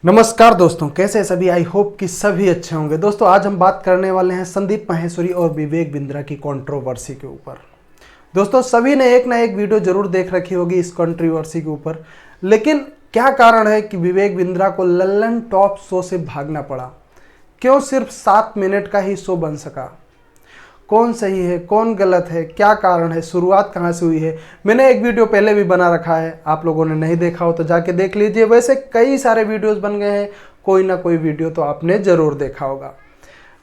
नमस्कार दोस्तों, कैसे हैं सभी। आई होप कि सभी अच्छे होंगे। दोस्तों आज हम बात करने वाले हैं संदीप माहेश्वरी और विवेक बिंद्रा की कंट्रोवर्सी के ऊपर। दोस्तों सभी ने एक ना एक वीडियो जरूर देख रखी होगी इस कंट्रोवर्सी के ऊपर, लेकिन क्या कारण है कि विवेक बिंद्रा को लल्लन टॉप शो से भागना पड़ा? क्यों सिर्फ 7 मिनट का ही शो बन सका? कौन सही है, कौन गलत है, क्या कारण है, शुरुआत कहाँ से हुई है? मैंने एक वीडियो पहले भी बना रखा है, आप लोगों ने नहीं देखा हो तो जाके देख लीजिए। वैसे कई सारे वीडियोस बन गए हैं, कोई ना कोई वीडियो तो आपने ज़रूर देखा होगा।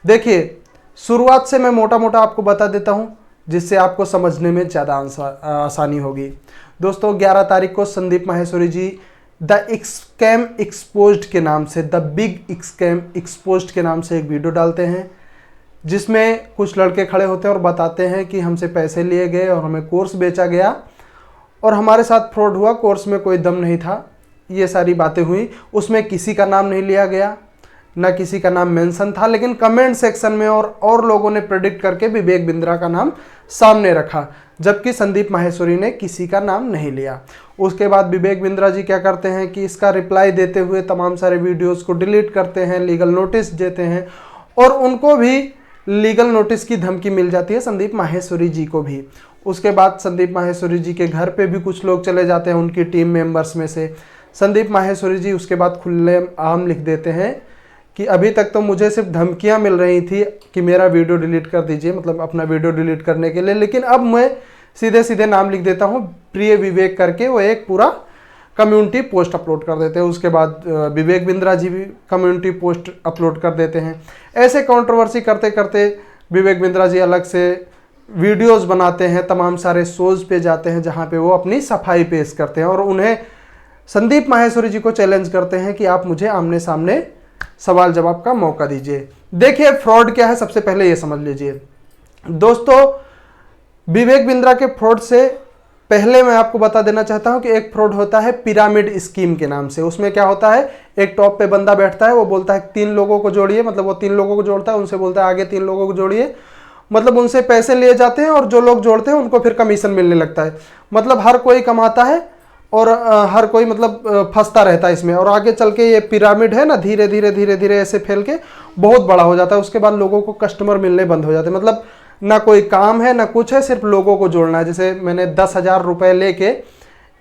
देखिए, शुरुआत से मैं मोटा मोटा आपको बता देता हूँ, जिससे आपको समझने में ज़्यादा आसानी होगी। दोस्तों 11 तारीख को संदीप माहेश्वरी जी द स्कैम एक्सपोज्ड के नाम से, द बिग स्कैम एक्सपोज्ड के नाम से एक वीडियो डालते हैं, जिसमें कुछ लड़के खड़े होते हैं और बताते हैं कि हमसे पैसे लिए गए और हमें कोर्स बेचा गया और हमारे साथ फ्रॉड हुआ, कोर्स में कोई दम नहीं था। ये सारी बातें हुई। उसमें किसी का नाम नहीं लिया गया, ना किसी का नाम मेंशन था, लेकिन कमेंट सेक्शन में और लोगों ने प्रेडिक्ट करके विवेक बिंद्रा का नाम सामने रखा, जबकि संदीप माहेश्वरी ने किसी का नाम नहीं लिया। उसके बाद विवेक बिंद्रा जी क्या करते हैं कि इसका रिप्लाई देते हुए तमाम सारे वीडियोज़ को डिलीट करते हैं, लीगल नोटिस देते हैं और उनको भी लीगल नोटिस की धमकी मिल जाती है, संदीप माहेश्वरी जी को भी। उसके बाद संदीप माहेश्वरी जी के घर पे भी कुछ लोग चले जाते हैं उनकी टीम मेंबर्स में से। संदीप माहेश्वरी जी उसके बाद खुले आम लिख देते हैं कि अभी तक तो मुझे सिर्फ धमकियां मिल रही थी कि मेरा वीडियो डिलीट कर दीजिए, मतलब अपना वीडियो डिलीट करने के लिए, लेकिन अब मैं सीधे सीधे नाम लिख देता हूँ प्रिय विवेक करके। वो एक पूरा कम्युनिटी पोस्ट अपलोड कर देते हैं। उसके बाद विवेक बिंद्रा जी भी कम्युनिटी पोस्ट अपलोड कर देते हैं। ऐसे कंट्रोवर्सी करते करते विवेक बिंद्रा जी अलग से वीडियोस बनाते हैं, तमाम सारे शोज पे जाते हैं जहां पे वो अपनी सफाई पेश करते हैं और उन्हें संदीप माहेश्वरी जी को चैलेंज करते हैं कि आप मुझे आमने सामने सवाल जवाब का मौका दीजिए। देखिए फ्रॉड क्या है, सबसे पहले ये समझ लीजिए। दोस्तों विवेक बिंद्रा के फ्रॉड से पहले मैं आपको बता देना चाहता हूं कि एक फ्रॉड होता है पिरामिड स्कीम के नाम से। उसमें क्या होता है, एक टॉप पे बंदा बैठता है, वो बोलता है 3 लोगों को जोड़िए, मतलब वो 3 लोगों को जोड़ता है, उनसे बोलता है आगे 3 लोगों को जोड़िए, मतलब उनसे पैसे लिए जाते हैं और जो लोग जोड़ते हैं उनको फिर कमीशन मिलने लगता है। मतलब हर कोई कमाता है और हर कोई मतलब फंसता रहता है इसमें, और आगे चल के ये पिरामिड है ना, धीरे धीरे धीरे धीरे ऐसे फैल के बहुत बड़ा हो जाता है। उसके बाद लोगों को कस्टमर मिलने बंद हो जाते हैं, मतलब ना कोई काम है ना कुछ है, सिर्फ लोगों को जोड़ना है। जैसे मैंने 10,000 रुपये लेके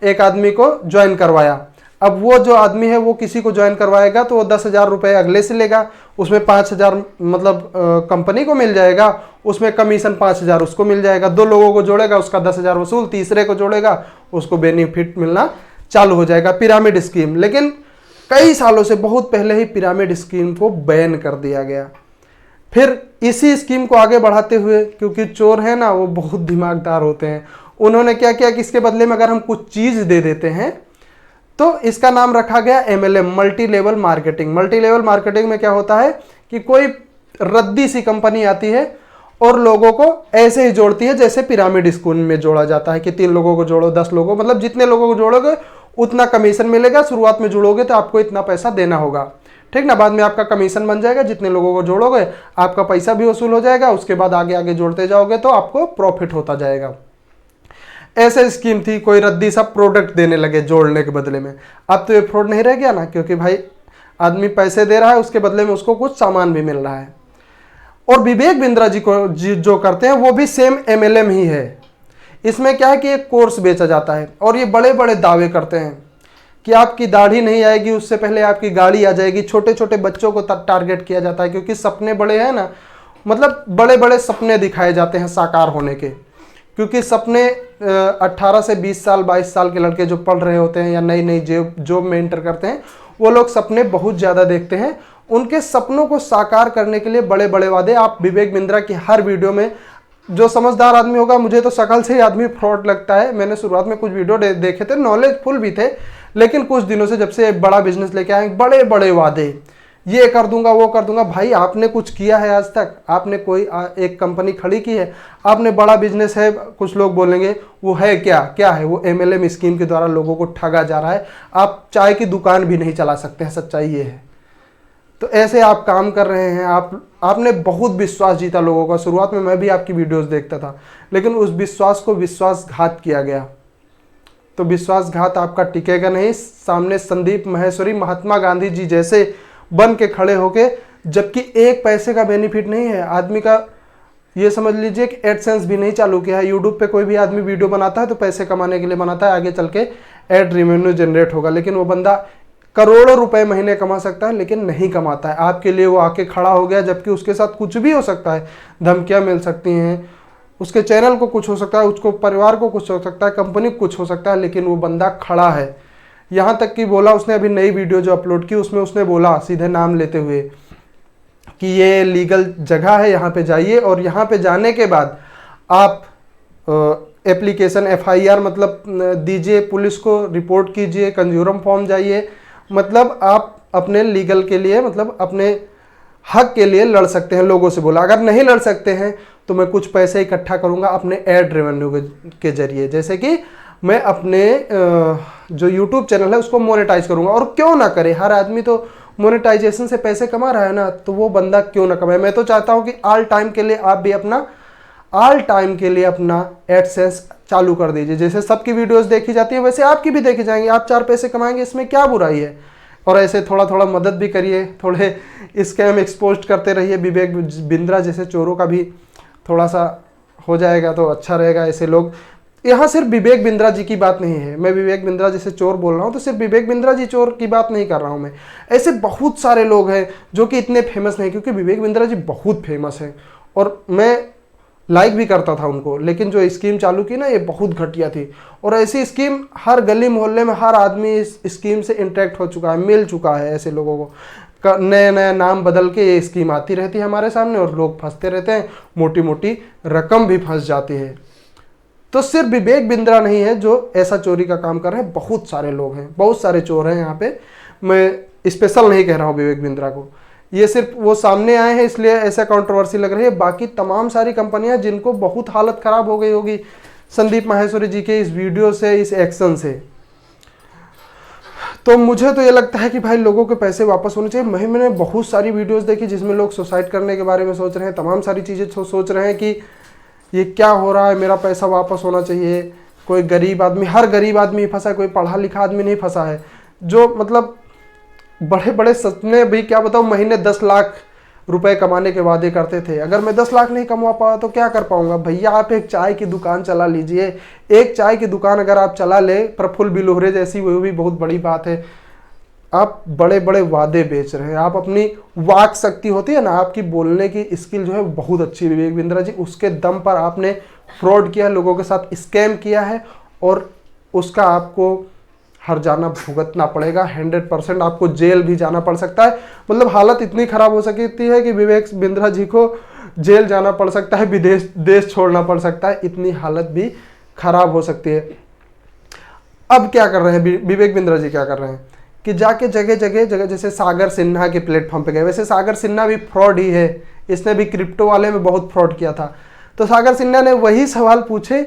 एक आदमी को ज्वाइन करवाया, अब वो जो आदमी है वो किसी को ज्वाइन करवाएगा तो वो 10,000 रुपये अगले से लेगा, उसमें 5,000 मतलब कंपनी को मिल जाएगा, उसमें कमीशन 5,000 उसको मिल जाएगा। 2 लोगों को जोड़ेगा, उसका 10,000 वसूल, तीसरे को जोड़ेगा, उसको बेनिफिट मिलना चालू हो जाएगा। Pyramid scheme. लेकिन कई सालों से, बहुत पहले ही पिरामिड स्कीम को बैन कर दिया गया। फिर इसी स्कीम को आगे बढ़ाते हुए, क्योंकि चोर है ना वो बहुत दिमागदार होते हैं, उन्होंने क्या किया कि इसके बदले में अगर हम कुछ चीज दे देते हैं तो इसका नाम रखा गया MLM, multi level marketing. Multi level marketing में क्या होता है कि कोई रद्दी सी कंपनी आती है और लोगों को ऐसे ही जोड़ती है जैसे पिरामिड स्कीम में जोड़ा जाता है कि 3 लोगों को जोड़ो, 10 लोगों, मतलब जितने लोगों को जोड़ोगे उतना कमीशन मिलेगा। शुरुआत में जुड़ोगे तो आपको इतना पैसा देना होगा, ठीक ना। बाद में आपका कमीशन बन जाएगा, जितने लोगों को जोड़ोगे आपका पैसा भी वसूल हो जाएगा। उसके बाद आगे आगे जोड़ते जाओगे तो आपको प्रॉफिट होता जाएगा। ऐसे स्कीम थी। कोई रद्दी सा प्रोडक्ट देने लगे जोड़ने के बदले में। अब तो ये फ्रॉड नहीं रह गया ना, क्योंकि भाई आदमी पैसे दे रहा है, उसके बदले में उसको कुछ सामान भी मिल रहा है। और विवेक बिंद्रा जी को जो करते हैं वो भी सेम MLM ही है। इसमें क्या है कि एक कोर्स बेचा जाता है और ये बड़े बड़े दावे करते हैं कि आपकी दाढ़ी नहीं आएगी उससे पहले आपकी गाड़ी आ जाएगी। छोटे छोटे बच्चों को टारगेट किया जाता है, क्योंकि सपने बड़े हैं ना, मतलब बड़े बड़े सपने दिखाए जाते हैं साकार होने के। क्योंकि सपने 18 से 20 साल 22 साल के लड़के जो पढ़ रहे होते हैं या नई नई जॉब में एंटर करते हैं, वो लोग सपने बहुत ज़्यादा देखते हैं। उनके सपनों को साकार करने के लिए बड़े बड़े वादे। आप विवेक बिंद्रा की हर वीडियो में, जो समझदार आदमी होगा, मुझे तो शक्ल से ही आदमी फ्रॉड लगता है। मैंने शुरुआत में कुछ वीडियो देखे थे, नॉलेजफुल भी थे, लेकिन कुछ दिनों से जब से एक बड़ा बिजनेस लेके आए, बड़े बड़े वादे, ये कर दूंगा वो कर दूंगा। भाई आपने कुछ किया है आज तक? आपने कोई एक कंपनी खड़ी की है? आपने बड़ा बिजनेस है, कुछ लोग बोलेंगे वो है क्या, क्या है वो? MLM स्कीम के द्वारा लोगों को ठगा जा रहा है। आप चाय की दुकान भी नहीं चला सकते हैं, सच्चाई ये है। तो ऐसे आप काम कर रहे हैं। आपने बहुत विश्वास जीता लोगों का। शुरुआत में मैं भी आपकी वीडियोस देखता था, लेकिन उस विश्वास को विश्वासघात किया गया। तो विश्वासघात आपका टिकेगा नहीं। सामने संदीप माहेश्वरी महात्मा गांधी जी जैसे बन के खड़े होके, जबकि एक पैसे का बेनिफिट नहीं है आदमी का। ये समझ लीजिए कि एडसेंस भी नहीं चालू किया है। यूट्यूब पे कोई भी आदमी वीडियो बनाता है तो पैसे कमाने के लिए बनाता है, आगे चल के एड रेवेन्यू जनरेट होगा, लेकिन वो बंदा करोड़ों रुपए महीने कमा सकता है लेकिन नहीं कमाता है। आपके लिए वो आके खड़ा हो गया, जबकि उसके साथ कुछ भी हो सकता है, धमकियां मिल सकती हैं, उसके चैनल को कुछ हो सकता है, उसको परिवार को कुछ हो सकता है, कंपनी को कुछ हो सकता है, लेकिन वो बंदा खड़ा है। यहाँ तक कि बोला उसने, अभी नई वीडियो जो अपलोड की उसमें उसने बोला सीधे नाम लेते हुए कि ये लीगल जगह है, यहाँ पे जाइए और यहाँ पे जाने के बाद आप एप्लीकेशन FIR मतलब दीजिए, पुलिस को रिपोर्ट कीजिए, कंज्यूरम फॉर्म जाइए, मतलब आप अपने लीगल के लिए, मतलब अपने हक के लिए लड़ सकते हैं। लोगों से बोला अगर नहीं लड़ सकते हैं तो मैं कुछ पैसे इकट्ठा करूंगा अपने एड रेवेन्यू के जरिए, जैसे कि मैं अपने जो यूट्यूब चैनल है उसको मोनेटाइज करूंगा। और क्यों ना करे, हर आदमी तो मोनेटाइजेशन से पैसे कमा रहा है ना, तो वो बंदा क्यों ना कमाए। मैं तो चाहता हूं कि ऑल टाइम के लिए आप भी अपना एडसेंस चालू कर दीजिए। जैसे सबकी वीडियोस देखी जाती है वैसे आपकी भी देखी जाएंगी, आप 4 पैसे कमाएंगे, इसमें क्या बुराई है। और ऐसे थोड़ा थोड़ा मदद भी करिए, थोड़े स्कैम एक्सपोज करते रहिए। विवेक बिंद्रा जैसे चोरों का भी थोड़ा सा हो जाएगा तो अच्छा रहेगा। ऐसे लोग, यहाँ सिर्फ विवेक बिंद्रा जी की बात नहीं है, मैं विवेक बिंद्रा जैसे चोर बोल रहा हूँ तो सिर्फ विवेक बिंद्रा जी चोर की बात नहीं कर रहा हूँ मैं। ऐसे बहुत सारे लोग हैं जो कि इतने फेमस नहीं, क्योंकि विवेक बिंद्रा जी बहुत फेमस हैं और मैं लाइक भी करता था उनको, लेकिन जो स्कीम चालू की ना ये बहुत घटिया थी। और ऐसी स्कीम हर गली मोहल्ले में हर आदमी इस स्कीम से इंटरेक्ट हो चुका है, मिल चुका है। ऐसे लोगों को नए नए नाम बदल के ये स्कीम आती रहती है हमारे सामने और लोग फंसते रहते हैं, मोटी मोटी रकम भी फंस जाती है। तो सिर्फ विवेक बिंद्रा नहीं है जो ऐसा चोरी का काम कर रहे हैं, बहुत सारे लोग हैं, बहुत सारे चोर हैं यहाँ पे। मैं स्पेशल नहीं कह रहा हूँ विवेक बिंद्रा को, ये सिर्फ वो सामने आए हैं इसलिए ऐसा कंट्रोवर्सी लग रही है। बाकी तमाम सारी कंपनियां जिनको बहुत हालत खराब हो गई होगी संदीप माहेश्वरी जी के इस वीडियो से, इस एक्शन से, तो मुझे तो ये लगता है कि भाई लोगों के पैसे वापस होने चाहिए। मैंने बहुत सारी वीडियोस देखी जिसमें लोग सुसाइड करने के बारे में सोच रहे हैं, तमाम सारी चीज़ें सोच रहे हैं कि ये क्या हो रहा है, मेरा पैसा वापस होना चाहिए। कोई गरीब आदमी, हर गरीब आदमी फंसा है, कोई पढ़ा लिखा आदमी नहीं फंसा है। जो मतलब बड़े बड़े सपने भी, क्या बताऊँ, महीने 10 लाख रुपए कमाने के वादे करते थे। अगर मैं 10 लाख नहीं कमा पाया तो क्या कर पाऊंगा। भैया आप एक चाय की दुकान चला लीजिए, एक चाय की दुकान अगर आप चला ले प्रफुल्ल बिलोहरे जैसी, वो भी बहुत बड़ी बात है। आप बड़े बड़े वादे बेच रहे हैं, आप अपनी वाक शक्ति होती है ना, आपकी बोलने की स्किल जो है बहुत अच्छी विवेक बिंद्रा जी, उसके दम पर आपने फ्रॉड किया, लोगों के साथ स्कैम किया है और उसका आपको हर्जाना भुगतना पड़ेगा। 100% आपको जेल भी जाना पड़ सकता है। मतलब हालत इतनी खराब हो सकती है कि विवेक बिंद्रा जी को जेल जाना पड़ सकता है, विदेश देश छोड़ना पड़ सकता है, इतनी हालत भी खराब हो सकती है। अब क्या कर रहे हैं विवेक बिंद्रा जी, क्या कर रहे हैं कि जाके जगह जगह जैसे सागर सिन्हा के प्लेटफॉर्म पे गए। वैसे सागर सिन्हा भी फ्रॉड ही है, इसने भी क्रिप्टो वाले में बहुत फ्रॉड किया था। तो सागर सिन्हा ने वही सवाल पूछे,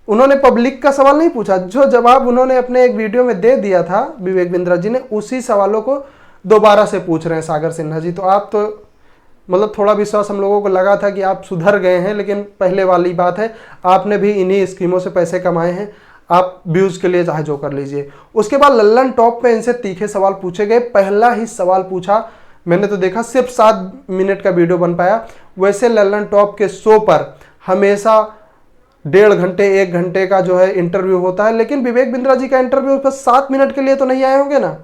उन्होंने पब्लिक का सवाल नहीं पूछा, जो जवाब उन्होंने अपने एक वीडियो में दे दिया था विवेक बिंद्रा जी ने, उसी सवालों को दोबारा से पूछ रहे हैं सागर सिन्हा जी। तो आप तो मतलब थोड़ा विश्वास हम लोगों को लगा था कि आप सुधर गए हैं, लेकिन पहले वाली बात है, आपने भी इन्हीं स्कीमों से पैसे कमाए हैं। आप व्यूज़ के लिए चाहे जो कर लीजिए। उसके बाद लल्लन टॉप पे इनसे तीखे सवाल पूछे गए। पहला ही सवाल पूछा, मैंने तो देखा सिर्फ 7 मिनट का वीडियो बन पाया। वैसे लल्लन टॉप के शो पर हमेशा 1.5 घंटे 1 घंटे का जो है इंटरव्यू होता है, लेकिन विवेक बिंद्रा जी का इंटरव्यू बस 7 मिनट के लिए तो नहीं आए होंगे ना।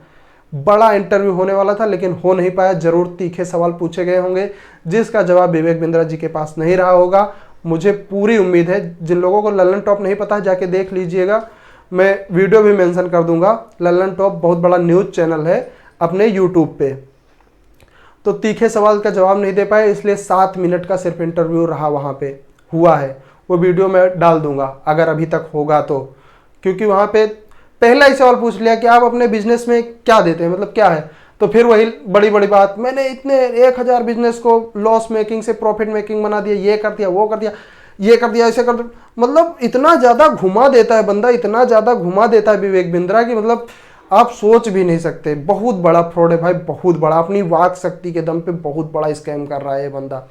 बड़ा इंटरव्यू होने वाला था लेकिन हो नहीं पाया। जरूर तीखे सवाल पूछे गए होंगे जिसका जवाब विवेक बिंद्रा जी के पास नहीं रहा होगा। मुझे पूरी उम्मीद है, जिन लोगों को लल्लन टॉप नहीं पता है जाके देख लीजिएगा, मैं वीडियो भी मेंशन कर दूंगा। लल्लन टॉप बहुत बड़ा न्यूज़ चैनल है अपने यूट्यूब पे। तो तीखे सवाल का जवाब नहीं दे पाए, इसलिए 7 मिनट का सिर्फ इंटरव्यू रहा, वहाँ पे हुआ है। वो वीडियो मैं डाल दूंगा अगर अभी तक होगा तो, क्योंकि वहाँ पे पहला ही सवाल पूछ लिया कि आप अपने बिजनेस में क्या देते हैं, मतलब क्या है। तो फिर वही बड़ी बड़ी बात, मैंने इतने 1000 बिजनेस को लॉस मेकिंग से प्रॉफिट मेकिंग बना दिया, ये कर दिया, वो कर दिया, ये कर दिया, ऐसे कर दिया। मतलब इतना ज़्यादा घुमा देता है बंदा, इतना ज़्यादा घुमा देता है विवेक बिंद्रा की मतलब आप सोच भी नहीं सकते। बहुत बड़ा फ्रॉड है भाई, बहुत बड़ा। अपनी वाक शक्ति के दम पे बहुत बड़ा स्कैम कर रहा है ये बंदा।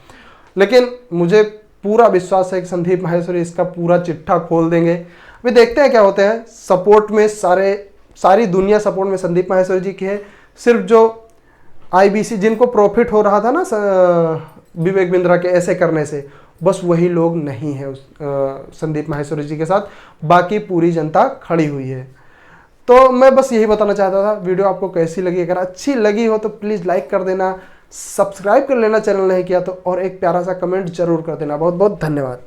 लेकिन मुझे पूरा विश्वास है कि संदीप माहेश्वरी इसका पूरा चिट्ठा खोल देंगे। वे देखते हैं क्या होते हैं, सपोर्ट में सारी दुनिया सपोर्ट में संदीप माहेश्वरी जी की है। सिर्फ जो आईबीसी जिनको प्रॉफिट हो रहा था ना विवेक बिंद्रा के ऐसे करने से, बस वही लोग नहीं है संदीप माहेश्वरी जी के साथ, बाकी पूरी जनता खड़ी हुई है। तो मैं बस यही बताना चाहता था। वीडियो आपको कैसी लगी, अगर अच्छी लगी हो तो प्लीज़ लाइक कर देना, सब्सक्राइब कर लेना चैनल नहीं किया तो, और एक प्यारा सा कमेंट जरूर कर देना। बहुत बहुत धन्यवाद।